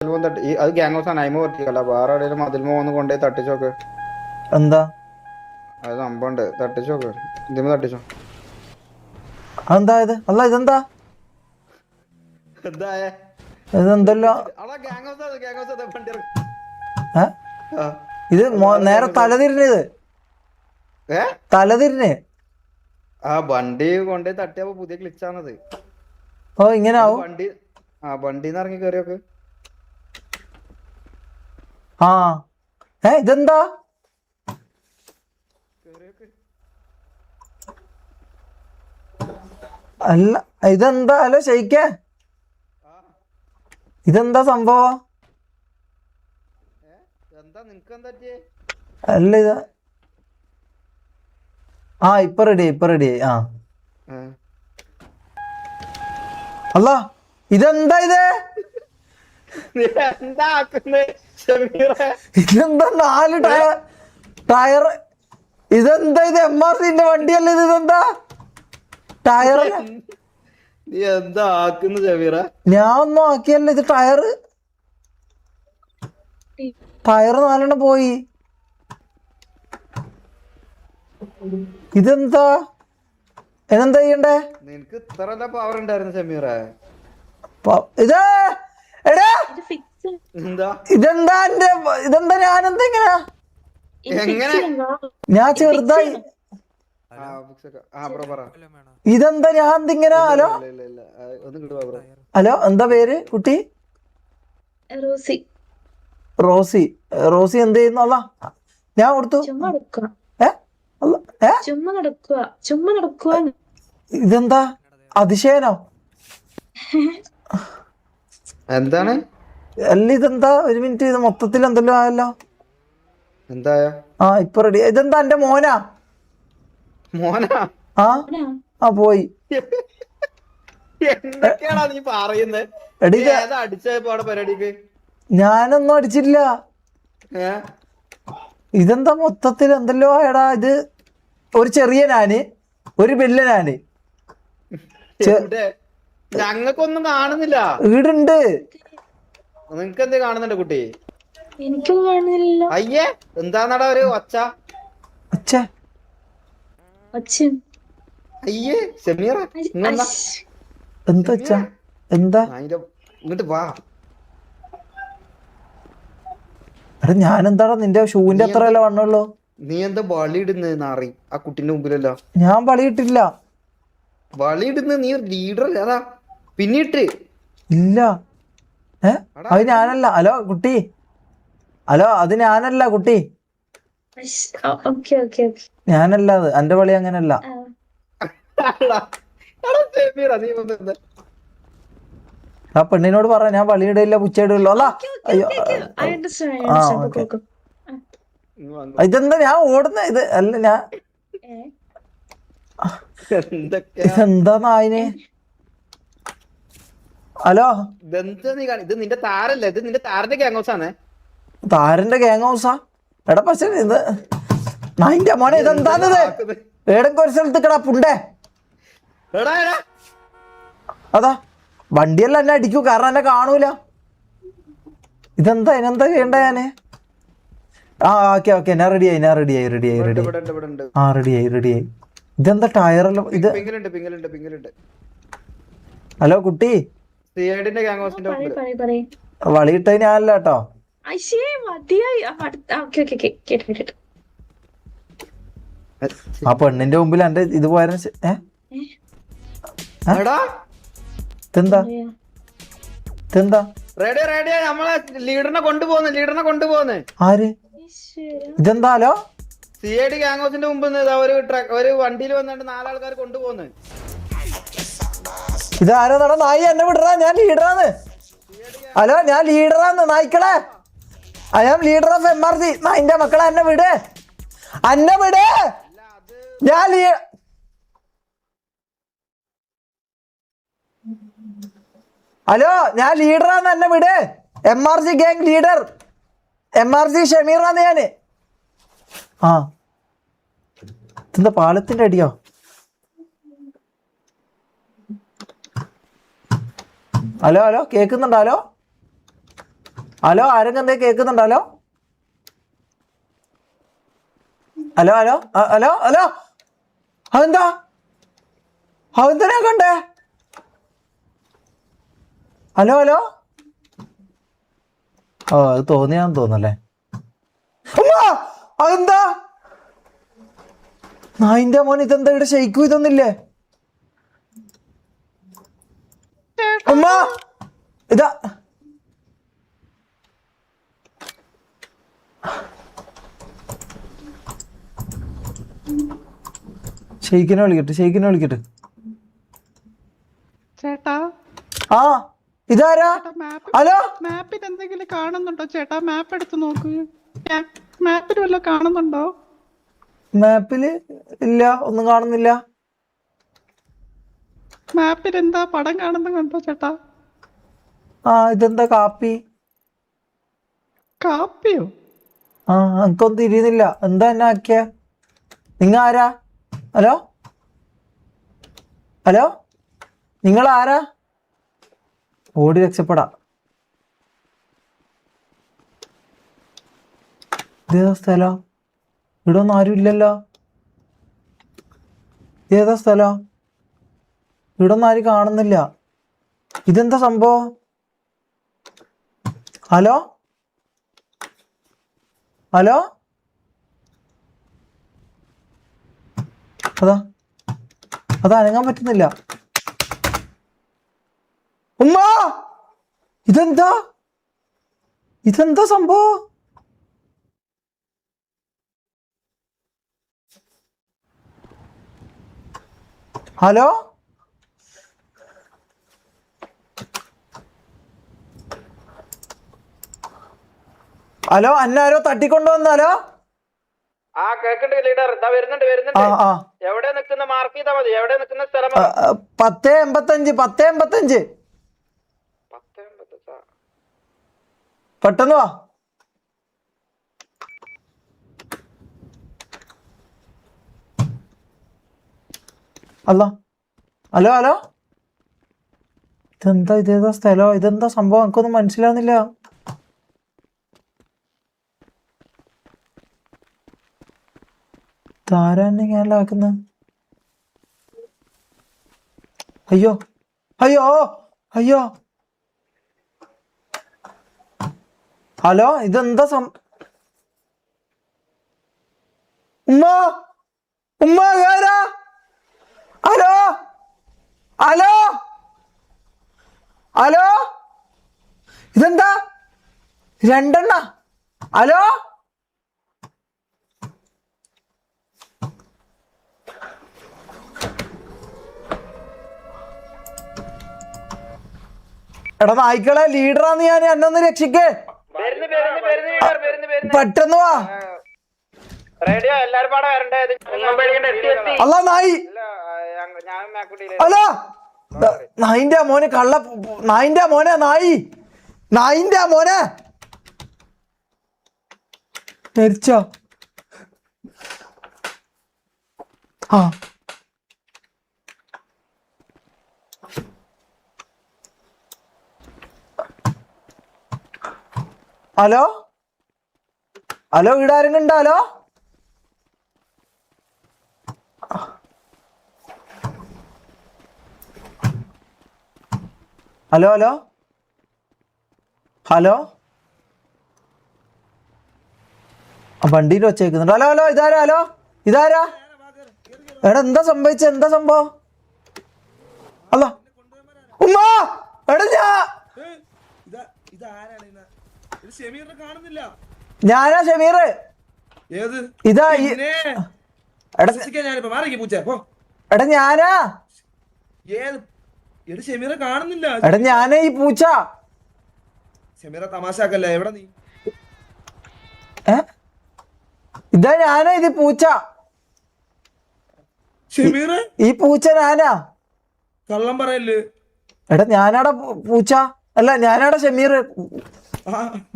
അത് gang house ആണ്. അയിമ പറ്റിയല്ല, വേറെ എവിടെയെങ്കിലും മതിൽമ ഒന്ന് കൊണ്ടുപോയി തട്ടിച്ചോക്ക്. എന്താ അത് സംഭവമുണ്ട്, തട്ടിച്ചോക്ക്. ഇതിമ തട്ടിച്ചോ. അതെന്താ ഇത്? അല്ല ഇതെന്താ എന്തായേ? ഇതെന്തല്ലോ ഇത് നേരെ തലതിരിഞ്ഞത് തലതിരിഞ്ഞ് ആ വണ്ടി കൊണ്ടുപോയി തട്ടിയപ്പോ പുതിയ ഗ്ലിച്ചാണത്. ഓ ഇങ്ങനെ ആവും. വണ്ടി വണ്ടിന്ന് ഇറങ്ങി കയറിയോക്ക്. ആ ഇതെന്താ? അല്ല ഇതെന്താ? ഹലോ ഷെയ്ക്കേ, ഇതെന്താ സംഭവം? അല്ല ഇത് ഇപ്പൊ റെഡിയായി. അല്ല ഇതെന്താ ഇത്? ഇതെന്താ 4 ടയർ? ഇതെന്താ ഇത്? MRCന്റെ വണ്ടിയല്ലേ ഇത്? ഇതെന്താ ടയർ? എന്താ ആക്കുന്ന ഷമീറ? ഞാൻ ഒന്നും ആക്കിയല്ല. ഇത് ടയർ 4 പോയി. ഇതെന്താ? എന്നെന്താ ചെയ്യണ്ടേ? നിനക്ക് ഇത്ര പവർ ഉണ്ടായിരുന്നു ഷമീറ. ഇതെന്താ ഞാനെന്താ ഇങ്ങനെ? ഞാൻ ചെറുതായി. ഇതെന്താ ഞാൻ എന്തിങ്ങനെ? ഹലോ എന്താ പേര് കുട്ടി? റോസി. എന്ത് ചെയ്യുന്നു? അല്ല ഞാൻ കൊടുത്തു. ഇതെന്താ അതിശയനോ? എന്താണ്? അല്ല ഇതെന്താ? ഒരു മിനിറ്റ്, ഇത് മൊത്തത്തിൽ എന്തെല്ലോ ആയല്ലോ. എന്താ? ഇപ്പൊ റെഡി. ഇതെന്താ എന്റെ മോനാ? പോയി. എന്തൊക്കെയാണോ നീ പറയുന്നത്? ഞാനൊന്നും അടിച്ചില്ല. ഇതെന്താ മൊത്തത്തിൽ എന്തെല്ലോ ആയടാ. ഇത് ഒരു ചെറിയ നാന്, ഒരു വലിയ നാന്. ഞങ്ങൾക്കൊന്നും കാണുന്നില്ല. വീടുണ്ട്. നിനക്ക് എന്ത് കാണുന്നുണ്ട് കുട്ടി? എനിക്കും കാണുന്നില്ല. അയ്യേ എന്താന്നടാ ഒരു ഒച്ച? അയ്യേ ഷമീറ എന്താ? ഇങ്ങോട്ട് വാ. ഞാനെന്താടാ നിന്റെ ഷൂവിന്റെ അത്രയല്ല വണ്ണുള്ളൂ. നീ എന്താ വളി ഇടുന്നത് നാറി? ആ കുട്ടിന്റെ മുമ്പിലല്ലോ. ഞാൻ വളയിട്ടില്ല. വളി ഇടുന്ന നീ ലീഡർ അതാ പിന്നിട്ട് ഇല്ല. അത് ഞാനല്ല. ഹലോ കുട്ടി, ഹലോ അത് ഞാനല്ല കുട്ടി. ഞാനല്ല അത്. എന്റെ വളി അങ്ങനല്ല. ആ പെണ്ണിനോട് പറ ഞാൻ വളിയിടയില്ല, പുച്ചയിടുള്ളൂ. അല്ല ഇതെന്താ ഞാൻ ഓടുന്ന? ഇത് അല്ല ഞാൻ ഇതെന്താ നായിന്? ഹലോ ഇത് നിന്റെ താരല്ലേ? ഇത് നിന്റെ താരന്റെ ഗ്യാങ് ഹൗസ് ആണ്. താരന്റെ ഗ്യാങ് ഹൗസാ? എടാ പക്ഷെ ഇത് നായിന്റെ മോനെ ഇതെന്താന്നത്? ഏടെങ്കിലും ഒരു സ്ഥലത്ത് കിടാ പുണ്ടേ. അതാ വണ്ടിയെല്ലാം എന്നെ അടിക്കൂ, കാരണം എന്നെ കാണൂല. ഇതെന്താ ചെയ്യണ്ട ഞാന്? ഓക്കെ ഞാൻ റെഡിയായി. റെഡിയായി. ഇതെന്താ ടയറെല്ലാം? ഇത് ഹലോ കുട്ടി, വളിയിട്ടത് ഞാനല്ല കേട്ടോ. ആ പെണ്ണിന്റെ മുമ്പിൽ എന്റെ ഇത് പോയാലും ഇതെന്താ? ലീഡറിനെ കൊണ്ടുപോകുന്നു. ആര്? ഇതെന്താ? ഹലോ CID ഗ്യാങ് ഹൗസിന്റെ മുമ്പ് ഒരു വണ്ടിയിൽ വന്നിട്ട് 4 ആൾക്കാർ കൊണ്ടുപോകുന്നു. ഇതാരോ നട നായി? എന്നെ വിടറാ, ഞാൻ ലീഡറാന്ന്. ഹലോ ഞാൻ ലീഡറാന്ന് നായ്ക്കളെ. I am leader of MRC. നായിന്റെ മക്കളെ എന്നെ വിട്. ഞാൻ ഹലോ ഞാൻ ലീഡറാന്ന്, എന്നെ വിട്. MRC ഗ്യാങ് ലീഡർ, MRC ഷമീറാന്ന് ഞാന്. ഇതെന്താ പാലത്തിന്റെ അടിയോ? ഹലോ കേക്കുന്നുണ്ടോ? ഹലോ ആരെങ്കിലും എന്തേ കേൾക്കുന്നുണ്ടോ? Hello hello hello hello hello അതെന്താ അതെന്തിനാ കണ്ടേ? ഹലോ ഹലോ ഓ അത് തോന്നിയാന്ന് തോന്നല്ലേ. അതെന്താ നായിന്റെ മോൻ ഇതെന്താ ഇവിടെ ഷെയ്ക്കും ഇതൊന്നില്ലേ? ഉമ്മ ഇതാ ഷെയ്ക്കിനെ വിളിക്കട്ടെ. ചേട്ടാ ആ ഇതാരാ? ഹലോ മാപ്പിൽ എന്തെങ്കിലും കാണുന്നുണ്ടോ ചേട്ടാ? മാപ്പ് എടുത്ത് നോക്ക്. മാപ്പിൽ വല്ലതും കാണുന്നുണ്ടോ? മാപ്പില് ഇല്ല, ഒന്നും കാണുന്നില്ല. മാപ്പിൽ എന്താ പടം കാണുന്ന കണ്ടോ ചേട്ടാ? ആ ഇതെന്താ കാപ്പിയോ? ആ എനിക്കൊന്നും തിരിയുന്നില്ല. എന്താ എന്നെ ആക്കിയ? നിങ്ങ ആരാ? ഹലോ ഹലോ നിങ്ങൾ ആരാ? ഓടി രക്ഷപ്പെടാം. ഇതേതാ സ്ഥലം? ഇവിടെ ഒന്നും ആരും ഇല്ലല്ലോ. ഇതേതാ സ്ഥലം? ഇവിടെ ഒന്നും ആരും കാണുന്നില്ല. ഇതെന്താ സംഭവം? ഹലോ ഹലോ അത് അനങ്ങാൻ പറ്റുന്നില്ല. ഉമ്മ ഇതെന്താ സംഭവം? ഹലോ ഹലോ അന്നാരോ തട്ടിക്കൊണ്ടുവന്നാലോ? ആ കേക്കുണ്ട് ലീഡർ. വരുന്നുണ്ട്. എവിടെ നിൽക്കുന്ന മാർക്ക് ചെയ്താ മതി. എവിടെ നിൽക്കുന്ന സ്ഥലം? 10:85 പെട്ടെന്ന് വാ. അല്ല ഹലോ ഇതേതാ സ്ഥലോ? ഇതെന്താ സംഭവം? എനിക്കൊന്നും മനസ്സിലാവുന്നില്ല. താരാന്നെ ഞാനാക്കുന്നത്? അയ്യോ ഹലോ ഇതെന്താ ഉമ്മ ആരാ? ഹലോ ഇതെന്താ രണ്ടെണ്ണ? ഹലോ എടാ നായ്ക്കളെ, ലീഡറാന്ന് ഞാൻ. എന്നൊന്ന് രക്ഷിക്കേ. പെട്ടെന്ന് വാ. റേഡിയോ എല്ലാരും പാടെ വരണ്ടേ? അല്ല നായി. അല്ല നായിന്റെ മോനെ നായിന്റെ മോനെ മരിച്ചോ? ആ ഹലോ ഇവിടെ ആരെങ്കിലും ഉണ്ടോ? ഹലോ വണ്ടിയിൽ വച്ചേക്കുന്നുണ്ട്. ഹലോ ഇതാരാ? എടാ എന്താ സംഭവം? അല്ല ഉമ്മ എടാ ഞാനാ ഷമീർ. ഇതാ എടാ ഞാനാ. എടാ ഞാനേ ഈ പൂച്ച. തമാശക്കല്ലേ? എവിടെ നീ? ഇതാ ഞാനാ. ഇത് പൂച്ച. ഈ പൂച്ച ഞാനാ. കള്ളം പറയല്ലേ? എടാ ഞാനാടാ പൂച്ച. അല്ല ഞാനാടാ ഷമീർ.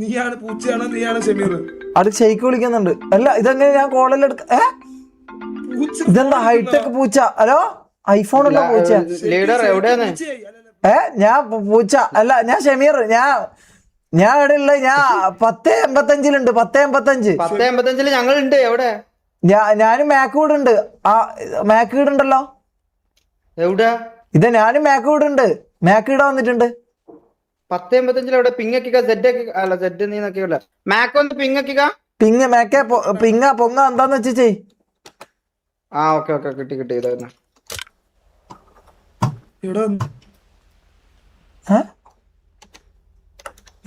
നീയാണ് പൂച്ചയാണോ? നീയാണ് ഷമീർ? അത് ഷെയ്ക്ക് വിളിക്കുന്നുണ്ട്. അല്ല ഇതെങ്ങനെ ഞാൻ കോളെല്ലാം എടുക്ക? ഇതെന്താ ഹൈടെക് പൂച്ച? ഹലോ ഐഫോൺ അല്ല പൂച്ച. ലീഡർ എവിടെയാണ്? ഞാൻ പൂച്ച അല്ല, ഞാൻ ഷമീർ. ഞാൻ എവിടെ ഉള്ളത്? ഞാൻ 10:85 10:85. 10:85 ഞങ്ങളുണ്ട്. എവിടെ? ഞാനും മാക്കൂഡ് ഉണ്ട്. ആ മാക്കൂഡ് ഉണ്ടല്ലോ. എവിടെ? ഇത് ഞാനും മാക്കൂഡ് ഉണ്ട്. മാക്കൂടെ വന്നിട്ടുണ്ട്. 10:85 എവിടെ? പിങ്ങക്കിക്ക സെഡ് അല്ല സെഡ് നീന്നൊക്കെയുള്ള മാക്ക് ഒന്ന് പിങ്ങക്കിക്ക. പിങ്ങ മാക്ക പൊങ്ങ എന്താന്ന് വെച്ച് ചെയ്. ആ ഓക്കെ ഓക്കെ കിട്ടി കിട്ടി. ഇതായിരുന്നു. എടാ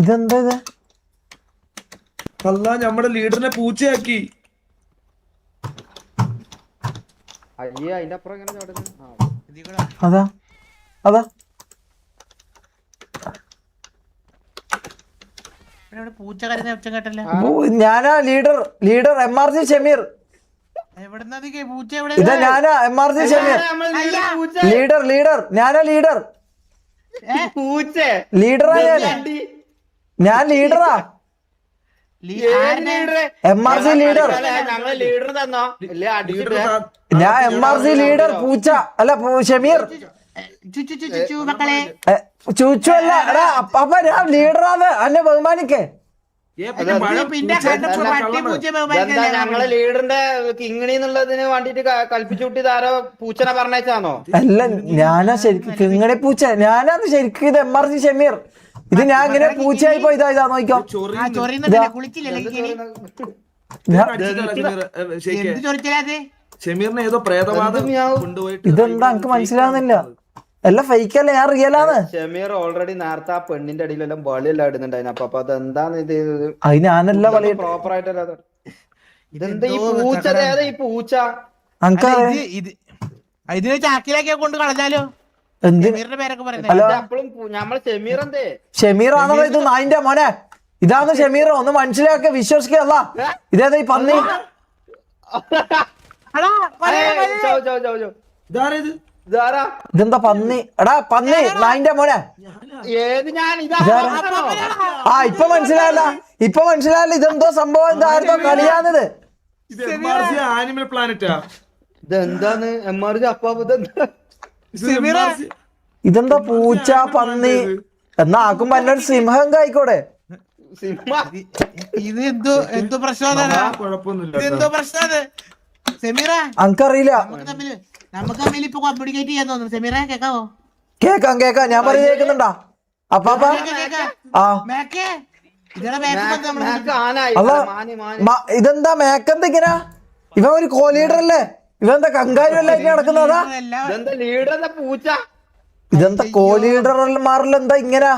ഇതെന്താ ഇത്? കള്ള നമ്മുടെ ലീഡറിനെ പൂച്ചയാക്കി. അയ്യേ അതിന്റെ അപ്പുറം എങ്ങനെ ചവിടുന്നു? അതാ അതാ പൂച്ച കരുന്ന ഒച്ച കേട്ടല്ലേ? ഞാനാ ലീഡർ MRC ഷമീർ. എവിടുന്നാ പൂച്ച? എവിടെ? ഇതാ ഞാനാ MRC ഷമീർ. ലീഡർ ഞാനാ ലീഡർ. ലീഡറാ ഞാൻ ലീഡറാ. MRC leader. ഞങ്ങള് ലീഡർ തന്നോ? ഇല്ല അടിച്ചിട്ട് ഞാൻ MRC ലീഡർ പൂച്ച അല്ല ഷമീർ. മക്കളെ ചൂച്ചു അല്ല. എടാ അപ്പ ഞാൻ ലീഡറാണ്. എന്നെ ബഹുമാനിക്കേ. ഞങ്ങളെ ലീഡറിന്റെ കിങ്ങിണി എന്നുള്ളതിന് വേണ്ടിട്ട് കൽപ്പിച്ചു കൂട്ടി ആരോ പൂച്ചനെ പറഞ്ഞാണോ? അല്ല ഞാനാ ശരിക്കും കിങ്ങണി പൂച്ച. ഞാനാന്ന് ശരിക്കും. ഇത് MRC ഷമീർ. ഇത് ഞാൻ ഇങ്ങനെ പൂച്ചയായി പോയി. ഇതാ നോക്കിക്കോ. ഷമീറിനെ ഏതോ പ്രേതവാദം കൊണ്ടുപോയിട്ട് ഇതെന്താ എനിക്ക് മനസ്സിലാവുന്നില്ല. എല്ലാം ഫേക്കല്ല, ഞാൻ റിയലാണ്. ഷമീർ ഓൾറെഡി നേരത്തെ ആ പെണ്ണിന്റെ അടിയിലെല്ലാം ബളിയെല്ലാം ഇടുന്നുണ്ടായിരുന്നു. അപ്പൊ അതെന്താന്ന് ഇത് അത് ഞാനല്ല വളി പ്രോപ്പർ ആയിട്ടല്ല. ഇതെന്താ ഈ പൂച്ച? ഏതാ ഈ പൂച്ച? ഇതിനെ ചാക്കിലാക്കിയാ കൊണ്ട് കളഞ്ഞാലോ? എന്തിന്റെ പേരൊക്കെ പറയുന്നത്. ഹലോ അപ്പളും നമ്മളെ ഷമീർ എന്തേ? ഷമീർ ആണോ ഇത്? നായിന്റെ മോനെ ഇതാണ് ഷമീർ. ഒന്ന് മനസ്സിലാക്കി വിശ്വസിക്കല്ല. ഇതേതാ ഈ പന്നി? ഇതെന്താ പന്നി? എടാ പന്നി നായിന്റെ മോനെ. ഏത് ഞാൻ ആ ഇപ്പൊ മനസ്സിലായല്ല. ഇതെന്തോ സംഭവം. എന്തായിരുന്നോ കളിയാന്നത്? ആനിമൽ പ്ലാനറ്റാ. ഇതെന്താന്ന് MRC അപ്പാപ്പ്? ഇതെന്താ പൂച്ച പന്നി എന്നാ ആക്കുമ്പോ എന്നൊരു സിംഹം കായിക്കോടെ. ഇത് എന്തോ പ്രശ്നമാണ്. എന്തോ പ്രശ്നമാണ് സെമീറ. അനക്കറിയില്ല. നമുക്ക് തമ്മിൽ ഇപ്പൊ കമ്മ്യൂണിക്കേറ്റ് ചെയ്യാൻ തോന്നുന്നു. സെമീറ കേക്കാവോ? കേക്കാം ഞാൻ പറയുന്നത് കേൾക്കുന്നുണ്ടാ? അപ്പാപ്പ ആ ഇതെന്താ മേക്കെന്താ ഇങ്ങനെ? ഇവൻ ഒരു കോലീഡർ അല്ലേ? ഇവന്താ കങ്കാരുമല്ലേ നടക്കുന്നതാ? ഇതെന്താ കോലീഡർമാരിലെന്താ ഇങ്ങനെ?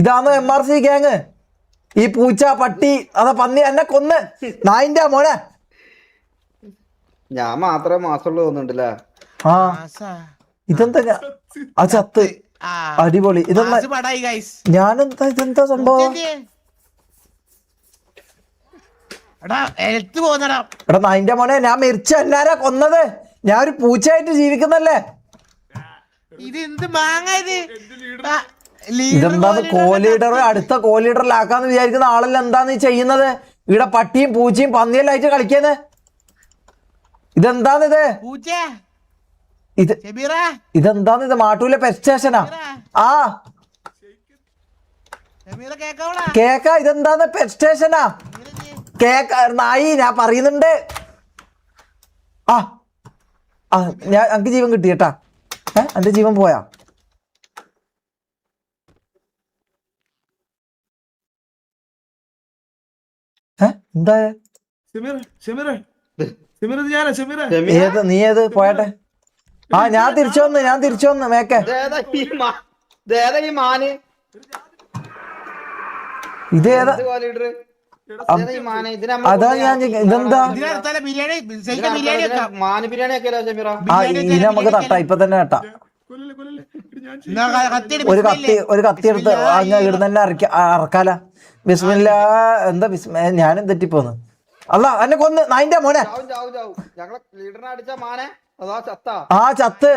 ഇതാണോ MRC ഗ്യാങ്? ഈ പൂച്ച പട്ടി അതാ പന്നി എന്നെ കൊന്ന് നായിന്റെ മോനെ. ഞാൻ മാത്രമേ മാസമുള്ളൂ തോന്നുന്നുണ്ടല്ലേ? ആ ഇതെന്താ ആ ചത്ത് അടിപൊളി. ഇതെന്താ ഞാനെന്താ ഇതെന്താ സംഭവം? എടാ നായിന്റെ മോനെ ഞാൻ മരിച്ച എന്നാരാ കൊന്നത്? ഞാൻ ഒരു പൂച്ചയായിട്ട് ജീവിക്കുന്നല്ലേ? ഇതെന്താന്ന് കോലീഡർ അടുത്ത കോലീഡറിലാക്കാന്ന് വിചാരിക്കുന്ന ആളല്ല. എന്താന്ന് ചെയ്യുന്നത്? ഇവിടെ പട്ടിയും പൂച്ചയും പന്നിയെല്ലാം ആയിട്ട് കളിക്കുന്നത്. ഇതെന്താന്നിത്? ഇതെന്താന്നിത്? മാട്ടൂലെ പെറ്റ് സ്റ്റേഷനാ? ആ കേക്കാ. ഇതെന്താന്ന്? പെറ്റ് സ്റ്റേഷനാ കേക്ക. നായി ഞാൻ പറയുന്നുണ്ട്. ആ ഞാൻ എനിക്ക് ജീവൻ കിട്ടി കേട്ടാ. എന്റെ ജീവൻ പോയാ? എന്താ നീ ഏത് പോയട്ടെ? ആ ഞാൻ തിരിച്ചു വന്ന് മേക്കെ. ഇതേതാ? അതാ ഞാൻ ഇതെന്താ? മാന് ബിരിയാണി ആ ഇനി നമുക്ക് തട്ടാ. ഇപ്പൊ തന്നെ തട്ടാ. ഒരു കത്തി എടുത്ത് അങ്ങ് ഇവിടുന്ന് തന്നെ അറക്കാല. ബിസ്മില്ലാ. എന്താ ഞാനും തെറ്റിപ്പോന്ന്. അല്ല എന്നെ കൊന്ന് നായിന്റെ മോനെ. ആ ചത്ത്.